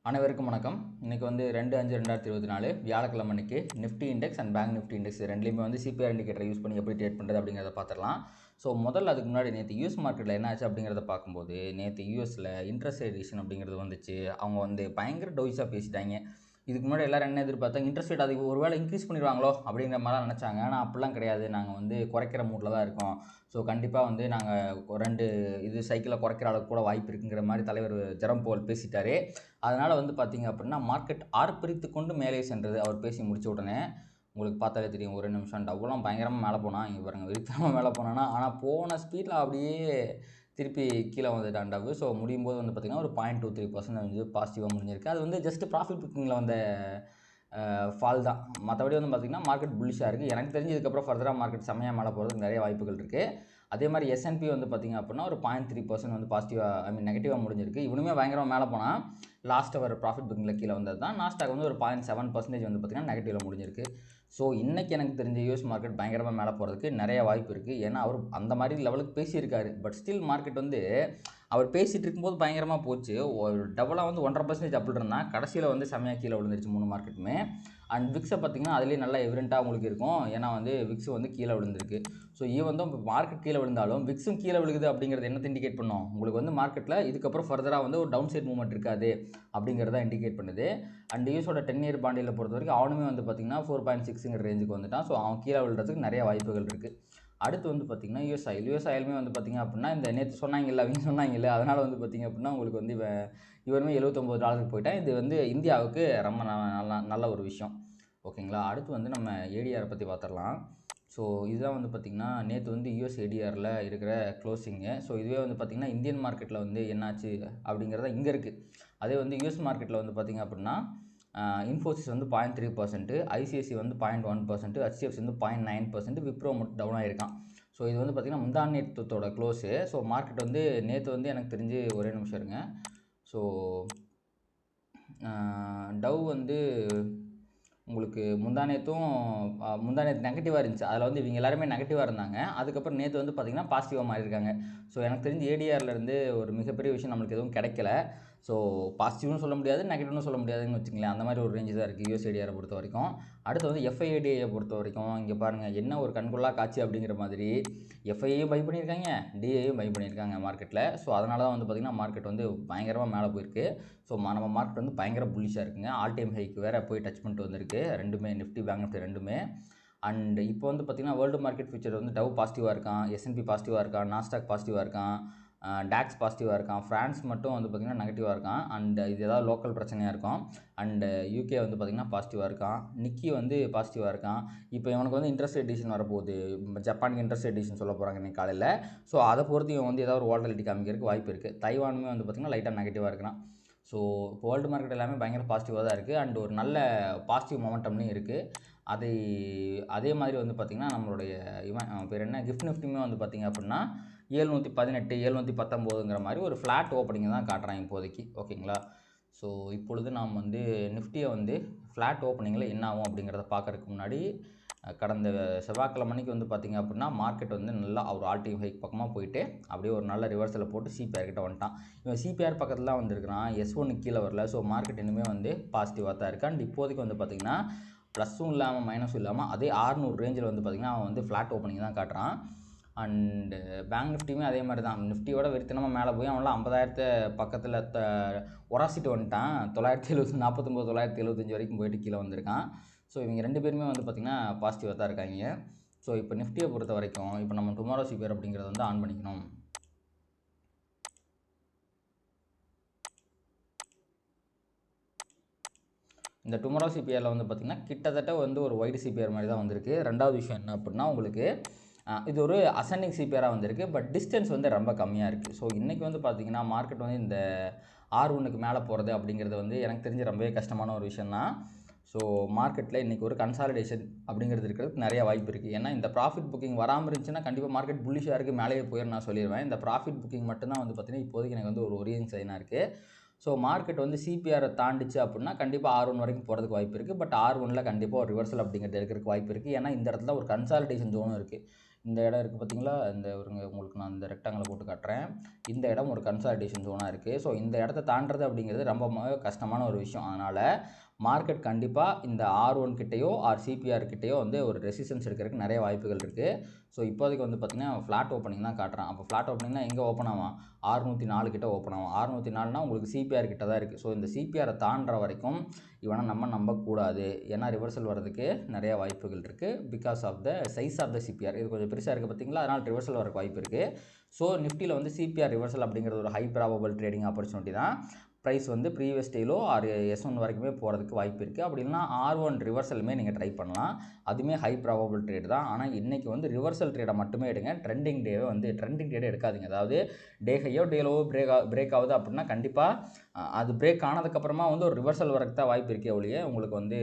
அனைவருக்கும் வணக்கம். இன்றைக்கி வந்து 2/5/2024 வியாழக்கிழமை அன்றைக்கி Nifty index and bank Nifty index ரெண்டுலேயுமே வந்து சிபிஆர் இண்டிகேட்டரை யூஸ் பண்ணி எப்படி ட்ரேட் பண்ணுறது அப்படிங்கிறத பார்த்துடலாம். ஸோ முதல்ல அதுக்கு முன்னாடி நேற்று யூஎஸ் மார்க்கெட்டில் என்ன ஆச்சு அப்படிங்கிறத பார்க்கும்போது நேற்று யூஎஸில் இன்ட்ரெஸ்ட் ரேட் டிசிஷன் அப்படிங்கிறது வந்துச்சு. அவங்க வந்து பயங்கர டொய்ஸாக பேசிட்டாங்க. இதுக்கு முன்னாடி எல்லோரும் என்ன எதிர்பார்த்தாங்க, இன்ட்ரெஸ்ட் ரேட் அதுக்கு ஒரு வேளை இன்க்ரீஸ் பண்ணிடுவாங்களோ அப்படிங்கிற மாதிரிலாம் நினச்சாங்க. ஆனால் அப்படிலாம் கிடையாது. நாங்கள் வந்து குறைக்கிற மூடில் தான் இருக்கோம். ஸோ கண்டிப்பாக வந்து நாங்கள் இது சைக்கிளை குறைக்கிற அளவுக்கு கூட வாய்ப்பு இருக்குங்கிற மாதிரி தலைவர் ஜெரம் பவுல் பேசிட்டார். அதனால் வந்து பார்த்திங்க அப்படின்னா மார்க்கெட் ஆர்ப்பரித்து கொண்டு மேலே சென்றது. அவர் பேசி முடித்த உடனே உங்களுக்கு பார்த்தாலே தெரியும், ஒரு நிமிஷம் டவுலாம் பயங்கரமாக மேலே போனால், இங்கே பாருங்கள் வெறித்தனமாக மேலே போனான்னா, ஆனால் போன ஸ்பீடில் அப்படியே திருப்பி கீழே வந்துட்டான் டவு. ஸோ முடியும் போது வந்து பார்த்திங்கன்னா ஒரு 0.23% வந்து பாசிட்டிவாக முடிஞ்சிருக்கு. அது வந்து ஜஸ்ட் ப்ராஃபிட் புக்கிங்கில் வந்த ஃபால் தான். மற்றபடி வந்து பார்த்திங்கன்னா மார்க்கெட் புல்லிஷாக இருக்குது. எனக்கு தெரிஞ்சு இதுக்கப்புறம் ஃபர்தராக மார்க்கெட் செம்மையாக மேலே போகிறதுக்கு நிறைய வாய்ப்புகள் இருக்குது. அதே மாதிரி S&P வந்து பார்த்திங்க அப்படின்னா ஒரு 0.3% வந்து பாசிட்டிவாக நெகட்டிவாக முடிஞ்சிருக்கு. இவனுமே பயங்கரமாக மேலே போனால் லாஸ்ட் அவர் ப்ராஃபிட் புக்கிங்கில் கீழே வந்தது தான். நாஸ்டாக் வந்து ஒரு 0.7% வந்து பார்த்திங்கன்னா நெகட்டிவில் முடிஞ்சிருக்கு. ஸோ இன்றைக்கி எனக்கு தெரிஞ்ச யூஎஸ் மார்க்கெட் பயங்கரமாக மேலே போகிறதுக்கு நிறைய வாய்ப்பு இருக்குது. ஏன்னா அவர் அந்த மாதிரி லெவலுக்கு பேசியிருக்காரு. பட் ஸ்டில் மார்க்கெட் வந்து அவர் பேசிகிட்டு இருக்கும்போது பயங்கரமாக போச்சு. ஒரு டபுளாக வந்து 1.5% அப்படி இருந்தால் கடைசியில் வந்து செம்மையாக கீழே விழுந்துருச்சு 3 மார்க்கெட்டுமே. அண்ட் விக்ஸை பார்த்திங்கன்னா அதுலேயே நல்லா எவிடெண்ட்டாக உங்களுக்கு இருக்கும். ஏன்னா வந்து விக்ஸ் வந்து கீழே விழுந்திருக்கு. ஸோ ஈவன் தான் மார்க்கெட் கீழே விழுந்தாலும் விக்ஸும் கீழே விழுகுது அப்படிங்கிறது என்னத்தை இண்டிகேட் பண்ணும், உங்களுக்கு வந்து மார்க்கெட்டில் இதுக்கப்புறம் ஃபர்தராக வந்து ஒரு டவுன் சைட் மூவ்மெண்ட் இருக்காது அப்படிங்கிறத இண்டிகேட் பண்ணுது. அண்ட் யூஎஸோட 10 இயர் பாண்டியில் பொறுத்த வரைக்கும் அவனுமே வந்து பார்த்திங்கன்னா 4.6ங்கிற ரேஞ்சுக்கு வந்துட்டான். ஸோ அவன் கீழே விழுறதுக்கு நிறைய வாய்ப்புகள் இருக்குது. அடுத்து வந்து பார்த்திங்கன்னா யூஎஸ் ஆயிலுமே வந்து பார்த்திங்க அப்படின்னா இந்த நேற்று சொன்னாங்கல்ல அதனால் வந்து பார்த்திங்க அப்படின்னா உங்களுக்கு வந்து இவருமே $79 போயிட்டான். இது வந்து இந்தியாவுக்கு ரொம்ப நல்ல ஒரு விஷயம். ஓகேங்களா. அடுத்து வந்து நம்ம ஏடிஆரை பற்றி பார்த்துடலாம். ஸோ இதுதான் வந்து பார்த்திங்கன்னா நேற்று வந்து யூஎஸ் ஏடிஆரில் இருக்கிற க்ளோசிங்கு. ஸோ இதுவே வந்து பார்த்திங்கன்னா இந்தியன் மார்க்கெட்டில் வந்து என்னாச்சு அப்படிங்கிறத இங்கே இருக்குது. அதே வந்து யூஎஸ் மார்க்கெட்டில் வந்து பார்த்திங்க அப்படின்னா இன்ஃபோசிஸ் வந்து 0.3%, ஐசிஐசி வந்து 0.1%, HDFC வந்து 0.9%, விப்ரோ மட்டும் டவுன் ஆகிருக்கான். ஸோ இது வந்து பார்த்திங்கன்னா முந்தா நேற்றத்தோட க்ளோஸு. ஸோ மார்க்கெட் வந்து நேற்று வந்து எனக்கு தெரிஞ்சு ஒரே நிமிஷம் இருங்க. ஸோ டவ் வந்து உங்களுக்கு முந்தானேத்து நெகட்டிவாக இருந்துச்சு. அதில் வந்து இவங்க எல்லாருமே நெகட்டிவாக இருந்தாங்க. அதுக்கப்புறம் நேற்று வந்து பார்த்திங்கன்னா பாசிட்டிவாக மாறியிருக்காங்க. ஸோ எனக்கு தெரிஞ்சு ஏடிஆர்லேருந்து ஒரு மிகப்பெரிய விஷயம் நம்மளுக்கு எதுவும் கிடைக்கல. ஸோ பாசிட்டிவ்னு சொல்ல முடியாது, நெகட்டிவ்னு சொல்ல முடியாதுன்னு வச்சுங்களேன். அந்த மாதிரி ஒரு ரேஞ்சு தான் இருக்குது யூஎஸ் ஏடிஆரை பொறுத்த வரைக்கும். அடுத்து வந்து எஃப்ஐஏடிஐயை பொறுத்த வரைக்கும் இங்கே பாருங்கள் என்ன ஒரு கண்கொள்ளா காட்சி அப்படிங்கிற மாதிரி எஃப்ஐஏயும் பை பண்ணியிருக்காங்க, டிஏயும் பை பண்ணியிருக்காங்க மார்க்கெட்டில். ஸோ அதனால தான் வந்து பார்த்திங்கன்னா மார்க்கெட் வந்து பயங்கரமாக மேலே போயிருக்கு. ஸோ நம்ம மார்க்கெட் வந்து பயங்கர புல்லிஷாக இருக்குங்க. ஆல் டைம் ஹைக்கு வேறு போய் டச் பண்ணிட்டு வந்திருக்கு ரெண்டுமே, நிஃப்டி பேங்க் நிஃப்டி ரெண்டுமே. அண்ட் இப்போ வந்து பார்த்திங்கன்னா வேர்ல்டு மார்க்கெட் ஃபியூச்சர் வந்து டவ் பாசிட்டிவாக இருக்கான், S&P பாசிட்டிவாக இருக்கான், நாஸ்டாக் பாசிட்டிவாக இருக்கான், டாக்ஸ் பாசிட்டிவாக இருக்கான், ஃப்ரான்ஸ் மட்டும் வந்து பார்த்திங்கன்னா நெகட்டிவாக இருக்கான். அண்ட் இது ஏதாவது லோக்கல் பிரச்சனையாக இருக்கும். அண்டு யூகே வந்து பார்த்திங்கன்னா பாசிட்டிவாக இருக்கான், நிக்கி வந்து பாசிட்டிவாக இருக்கான். இப்போ இவனுக்கு வந்து இன்ட்ரெஸ்ட் ரேட் டிசிஷன் வரப்போகுது, ஜப்பானுக்கு இன்ட்ரெஸ்ட் ரேட் டிசிஷன் சொல்ல போகிறாங்க இன்றைக்கி காலையில். ஸோ அதை பொறுத்து இவன் வந்து ஏதாவது ஒரு வாலட்டிலிட்டி காமிக்கிறதுக்கு வாய்ப்பு இருக்குது. தைவானுமே வந்து பார்த்திங்கன்னா லைட்டாக நெகட்டிவாக இருக்கிறான். ஸோ இப்போ வேர்ல்டு மார்க்கெட் எல்லாமே பயங்கர பாசிட்டிவாக தான் இருக்குது. அண்ட் ஒரு நல்ல பாசிட்டிவ் மொமெண்டம்லையும் இருக்குது. அதே மாதிரி வந்து பார்த்திங்கன்னா நம்மளுடைய பேர் என்ன கிஃப்ட் நிஃப்டியுமே வந்து பார்த்திங்க அப்படின்னா 718 719ங்கிற மாதிரி ஒரு ஃப்ளாட் ஓப்பனிங் தான் காட்டுறாங்க இப்போதைக்கு. ஓகேங்களா. ஸோ இப்பொழுது நாம் வந்து நிஃப்டியை வந்து ஃப்ளாட் ஓப்பனிங்கில் என்ன ஆகும் அப்படிங்கிறத பார்க்குறதுக்கு முன்னாடி கடந்த செவ்வாய்க்கிழமைக்கு வந்து பார்த்திங்க அப்படின்னா மார்க்கெட் வந்து நல்லா ஒரு ஆல் டைம் ஹைக் பக்கமாக போயிட்டு அப்படியே ஒரு நல்ல ரிவர்ஸில் போட்டு சிபிஆர் கிட்ட வந்துட்டான். இவன் சிபிஆர் பக்கத்தில் தான் வந்திருக்கிறான், S1 கீழே வரல. ஸோ மார்க்கெட் இன்னுமே வந்து பாசிட்டிவாக தான் இருக்குது. அண்ட் இப்போதைக்கு வந்து பார்த்திங்கன்னா ப்ளஸும் இல்லாமல் மைனஸும் இல்லாமல் அதே 600 ரேஞ்சில் வந்து பார்த்திங்கன்னா அவன் வந்து ஃப்ளாட் ஓப்பனிங் தான் காட்டுறான். அண்டு பேங்க் நிஃப்டியுமே அதே மாதிரி தான். நிஃப்டியோட வெறித்தனமாக மேலே போய் அவன்லாம் 50,000 பக்கத்தில் உராசிட்டு வந்துட்டான். 949 975 வரைக்கும் போயிட்டு கீழே வந்திருக்கான். ஸோ இவங்க ரெண்டு பேருமே வந்து பார்த்திங்கன்னா பாசிட்டிவாக தான் இருக்காங்க. ஸோ இப்போ நிஃப்டியை பொறுத்த வரைக்கும் இப்போ நம்ம டுமாரோ சிபிஆர் அப்படிங்கிறத வந்து ஆன் பண்ணிக்கணும். இந்த டுமாரோ சிபிஆரில் வந்து பார்த்திங்கன்னா கிட்டத்தட்ட வந்து ஒரு ஒயிட் சிபிஆர் மாதிரி தான் வந்திருக்கு. ரெண்டாவது விஷயம் என்ன அப்படின்னா உங்களுக்கு இது ஒரு அசெண்டிங் சிபிஆராக வந்திருக்கு. பட் டிஸ்டன்ஸ் வந்து ரொம்ப கம்மியாக இருக்குது. ஸோ இன்றைக்கி வந்து பார்த்திங்கன்னா மார்க்கெட் வந்து இந்த R1க்கு மேலே போகிறது அப்படிங்கிறது வந்து எனக்கு தெரிஞ்ச ரொம்பவே கஷ்டமான ஒரு விஷயம் தான். ஸோ மார்க்கெட்டில் இன்றைக்கி ஒரு கன்சாலிடேஷன் அப்படிங்கிறது இருக்கிறதுக்கு நிறைய வாய்ப்பு இருக்குது. ஏன்னா இந்த ப்ராஃபிட் புக்கிங் வராமல் இருந்துச்சுன்னா கண்டிப்பாக மார்க்கெட் புல்லிஷாக இருக்குது, மேலேயே போயிடும் நான் சொல்லிடுவேன். இந்த ப்ராஃபிட் புக்கிங் மட்டும்தான் வந்து பார்த்திங்கன்னா இப்போதைக்கு எனக்கு வந்து ஒரு ஒரியிங் சைனாக இருக்குது. ஸோ மார்க்கெட் வந்து சிபிஆரை தாண்டிச்சு அப்படின்னா கண்டிப்பாக R1 வரைக்கும் போகிறதுக்கு வாய்ப்பு இருக்குது. பட் R1ல் கண்டிப்பாக ஒரு ரிவர்சல் அப்படிங்கிறது இருக்கிறதுக்கு வாய்ப்பு இருக்குது. ஏன்னா இந்த இடத்துல ஒரு கன்சாலிடேஷன் ஜோனும் இருக்குது. இந்த இடம் இருக்குது பார்த்தீங்களா, இந்த உங்களுக்கு நான் இந்த ரெக்டாங்கில் போட்டு காட்டுறேன். இந்த இடம் ஒரு கன்சாலிடேஷன் ஜோனாக இருக்குது. ஸோ இந்த இடத்த தாண்டுறது அப்படிங்கிறது ரொம்ப கஷ்டமான ஒரு விஷயம். அதனால் மார்க்கெட் கண்டிப்பாக இந்த R1 கிட்டேயோ சிபிஆர் கிட்டேயோ வந்து ஒரு ரெசிஸ்டன்ஸ் எடுக்கிறதுக்கு நிறைய வாய்ப்புகள் இருக்குது. ஸோ இப்போதைக்கு வந்து பார்த்திங்கன்னா ஃப்ளாட் ஓப்பனிங் தான் காட்டுறான். அப்போ ஃப்ளாட் ஓப்பனிங்னா எங்கே ஓப்பன் ஆகும்? 604 கிட்ட ஓப்பன் ஆகும். 604னா உங்களுக்கு சிபிஆர் கிட்ட தான் இருக்குது. ஸோ இந்த சிபிஆரை தாண்டுற வரைக்கும் இவனை நம்ம நம்பக்கூடாது. ஏன்னா ரிவர்சல் வர்றதுக்கு நிறைய வாய்ப்புகள் இருக்குது. Because of the size of the CPR இது கொஞ்சம் பெருசாக இருக்குது பார்த்தீங்களா, அதனால் ரிவர்சல் வரக்கு வாய்ப்பு இருக்குது. ஸோ நிஃப்டியில் வந்து சிபிஆர் ரிவர்சல் அப்படிங்கிறது ஒரு ஹை ப்ராபபிள் ட்ரேடிங் ஆப்பர்ச்சுனிட்டி தான். ப்ரைஸ் வந்து ப்ரீவியஸ் டேலோ S1 வரைக்குமே போகிறதுக்கு வாய்ப்பு இருக்குது. அப்படி இல்லைனா R1 ரிவர்சலுமே நீங்கள் ட்ரை பண்ணலாம். அதுவுமே ஹை ப்ராபபிள் ட்ரேட் தான். ஆனால் இன்றைக்கி வந்து ரிவர்சல் ட்ரேடை மட்டுமே எடுங்க. ட்ரெண்டிங் டேவே எடுக்காதீங்க. அதாவது டே ஹையோ டே லோவோ பிரேக் ஆகுது அப்படின்னா கண்டிப்பாக அது பிரேக் ஆனதுக்கப்புறமா வந்து ஒரு ரிவர்சல் வரக்கு தான் வாய்ப்பு இருக்கே ஒழிய உங்களுக்கு வந்து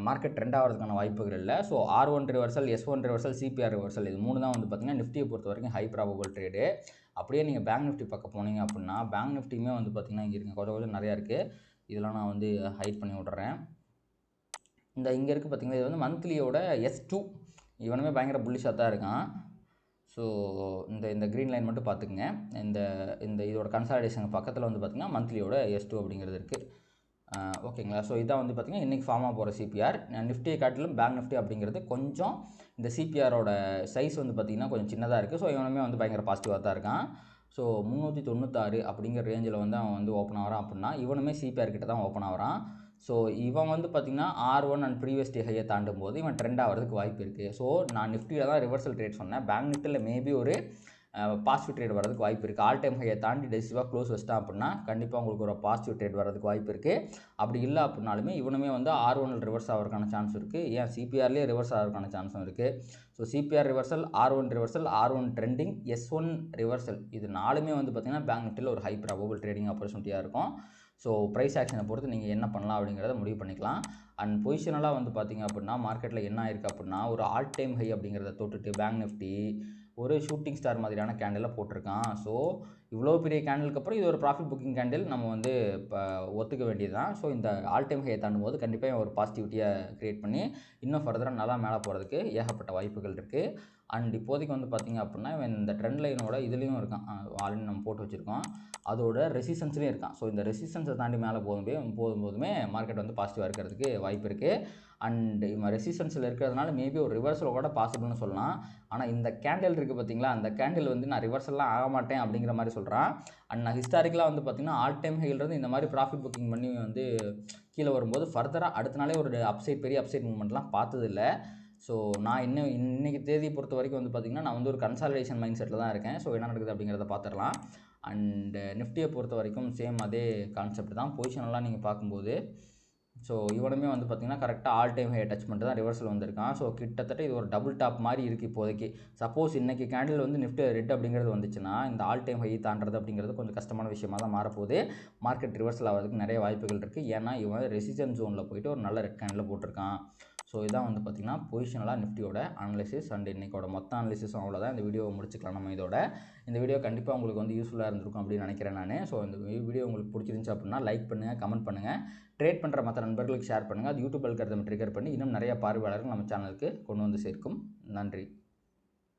மார்க்கெட் ட்ரெண்ட் ஆகிறதுக்கான வாய்ப்புகள் இல்லை. So R1 reversal, S1 reversal, CPR reversal இது 3 தான் வந்து பார்த்திங்கன்னா நிஃப்டியை பொறுத்த வரைக்கும் ஹை ப்ராபபிள் ட்ரேடு. அப்படியே நீங்கள் பேங்க் நிஃப்டி பக்கம் போனீங்க அப்படின்னா பேங்க் நிஃப்டியுமே வந்து பார்த்திங்கன்னா இங்கே இருக்குங்க கொஞ்சம் நிறையா இருக்குது. இதெல்லாம் நான் வந்து ஹைட் பண்ணி விட்றேன். இங்கே இருக்குது பார்த்திங்கன்னா இது வந்து மந்த்லியோட S2 இவனுமே பயங்கர புல்லிஷாக தான் இருக்கான். ஸோ இந்த க்ரீன் லைன் மட்டும் பார்த்துக்குங்க. இந்த இதோட கன்சாலிடேஷன் பக்கத்தில் வந்து பார்த்திங்கன்னா மந்த்லியோட S2 அப்படிங்கிறது இருக்குது. ஓகேங்களா. ஸோ இதான் வந்து பார்த்திங்கன்னா இன்றைக்கி ஃபார்மாக போகிற சிபிஆர். நிஃப்டியை காட்டிலும் பேங்க் நிஃப்டி அப்படிங்கிறது கொஞ்சம் இந்த சிபிஆரோட சைஸ் வந்து பார்த்திங்கன்னா கொஞ்சம் சின்னதாக இருக்குது. ஸோ இவனுமே வந்து பயங்கர பாசிட்டிவாக தான் இருக்கான். ஸோ 396 அப்படிங்கிற ரேஞ்சில் வந்து அவன் வந்து ஓப்பன் ஆகிறான் அப்படின்னா இவனுமே சிபிஆர் கிட்ட தான் ஓப்பன் ஆகிறான். ஸோ இவன் வந்து பார்த்திங்கன்னா R1 அண்ட் ப்ரீவியஸ் டே ஹையை தாண்டும் போது இவன் ட்ரெண்ட் ஆகிறதுக்கு வாய்ப்பு இருக்குது. ஸோ நான் நிஃப்டியில் தான் ரிவர்சல் ட்ரேட் சொன்னேன். பேங்க் நிஃப்டியில் மேபி ஒரு பாசிட்டிவ் ட்ரேட் வரதுக்கு வாய்ப்பு இருக்குது. ஆல் டைம் ஹையை தாண்டி டெசிவாக க்ளோஸ் வச்சிட்டான் அப்படின்னா கண்டிப்பாக உங்களுக்கு ஒரு பாசிட்டிவ் ட்ரேட் வரதுக்கு வாய்ப்பு இருக்குது. அப்படி இல்லை அப்படின்னாலுமே இவனுமே வந்து R1 ரிவர்ஸ் ஆகிறதுக்கான சான்ஸ் இருக்குது. ஏன் சிபிஆர்லேயே ரிவர்ஸ் ஆகிறதுக்கான சான்ஸும் இருக்குது. So CPR reversal, R1 reversal, R1 trending, S1 reversal இது 4மே வந்து பார்த்திங்கன்னா பேங்க் நிஃப்டியில் ஒரு ஹை ப்ராபபிள் ட்ரேடிங் ஆப்பர்ச்சுனிட்டியாக இருக்கும். ஸோ ப்ரைஸ் ஆக்ஷனை பொறுத்து நீங்கள் என்ன பண்ணலாம் அப்படிங்கிறத முடிவு பண்ணிக்கலாம். அண்ட் பொசிஷனலாக வந்து பார்த்திங்க அப்படின்னா மார்க்கெட்டில் என்ன ஆயிருக்கு அப்படின்னா ஒரு ஆல் டைம் ஹை அப்படிங்கிறத தொட்டுட்டு பேங்க் நிஃப்டி ஒரு ஷூட்டிங் ஸ்டார் மாதிரியான கேண்டிலை போட்டிருக்கான். ஸோ இவ்வளோ பெரிய கேண்டிலுக்கு அப்புறம் இது ஒரு ப்ராஃபிட் புக்கிங் கேண்டில் நம்ம வந்து இப்போ ஒத்துக்க வேண்டியது தான். ஸோ இந்த ஆல் டைம் ஹையை தாண்டும் போது கண்டிப்பாக ஒரு பாசிட்டிவிட்டியை க்ரியேட் பண்ணி இன்னும் ஃபர்தராக நல்லா மேலே போகிறதுக்கு ஏகப்பட்ட வாய்ப்புகள் இருக்குது. அண்ட் இப்போதைக்கு வந்து பார்த்திங்க அப்படின்னா இவன் இந்த ட்ரெண்ட் லைனோட இதுலேயும் இருக்கான். ஆல்ரெடி நம்ம போட்டு வச்சுருக்கோம். அதோட ரெசிஸ்டன்ஸ்லேயும் இருக்கான். ஸோ இந்த ரெசிஸ்டன்ஸை தாண்டி மேலே போகும்போதுமே மார்க்கெட் வந்து பாசிட்டிவாக இருக்கிறதுக்கு வாய்ப்பு இருக்குது. அண்ட் இவன் ரெசிஸ்டன்ஸில் இருக்கிறதுனால மேபி ஒரு ரிவர்சல் கூட பாசிபிள்னு சொல்லலாம். ஆனால் இந்த கேண்டில் இருக்குது பார்த்திங்களா, அந்த கேண்டில் வந்து நான் ரிவர்சல்லாம் ஆக மாட்டேன் அப்படிங்கிற மாதிரி சொல்கிறான். அண்ட் நான் ஹிஸ்டாரிக்கலாக வந்து பார்த்திங்கன்னா ஆல் டைம் ஹையிலிருந்து இந்த மாதிரி ப்ராஃபிட் புக்கிங் பண்ணி வந்து கீழே வரும்போது ஃபர்தராக அடுத்த நாளே ஒரு பெரிய அப்சைட் மூவ்மெண்ட்லாம் பார்த்ததில்லை. ஸோ நான் இன்றைக்கி தேதியை பொறுத்த வரைக்கும் வந்து பார்த்திங்கன்னா நான் வந்து ஒரு கன்சாலிடேஷன் மைண்ட் செட்டில் தான் இருக்கேன். ஸோ என்ன நடக்குது அப்படிங்கிறத பார்த்துடலாம். அண்டு நிஃப்டியை பொறுத்த வரைக்கும் சேம் அதே கான்செப்ட் தான். பொசிஷனெல்லாம் நீங்கள் பார்க்கும்போது ஸோ இவனுமே வந்து பார்த்திங்கன்னா கரெக்டாக ஆல் டைம் ஹை டச் பண்ணிட்டு தான் ரிவர்சல் வந்திருக்கான். ஸோ கிட்டத்தட்ட இது ஒரு டபுள் டாப் மாதிரி இருக்குது இப்போதைக்கு. சப்போஸ் இன்றைக்கி கேண்டில் வந்து நிஃப்டி ரெட் அப்படிங்கிறது வந்துச்சுன்னா இந்த ஆல் டைம் ஹை தாண்டது அப்படிங்கிறது கொஞ்சம் கஷ்டமான விஷயமாக தான் மாறப்போகுது. மார்க்கெட் ரிவர்சல் ஆகிறதுக்கு நிறைய வாய்ப்புகள் இருக்குது. ஏன்னா இவன் ரெசிஸ்டன்ஸ் ஜோனில் போயிட்டு ஒரு நல்ல ரெட் கேண்டில் போட்டிருக்கான். ஸோ இதான் வந்து பார்த்திங்கன்னா பொசிஷனலாக நிஃப்டியோட அனாலிசிஸ் அண்ட் இன்றைக்கோட மொத்த அனாலிசிஸும் அவ்வளோதான். இந்த வீடியோவை முடிச்சுக்கலாம் நம்ம இதோட. இந்த வீடியோ கண்டிப்பாக உங்களுக்கு வந்து யூஸ்ஃபுல்லாக இருந்திருக்கும் அப்படின்னு நினைக்கிறேன் நான். ஸோ இந்த வீடியோ உங்களுக்கு பிடிச்சிருந்துச்சு அப்படின்னா லைக் பண்ணுங்கள், கமெண்ட் பண்ணுங்கள், ட்ரேட் பண்ணுற மற்ற நண்பர்களுக்கு ஷேர் பண்ணுங்கள். அது யூடியூப் அல்காரிதம் ட்ரிகர் பண்ணி இன்னும் நிறைய பார்வையாளர்கள் நம்ம சேனலுக்கு கொண்டு வந்து சேர்க்கும். நன்றி.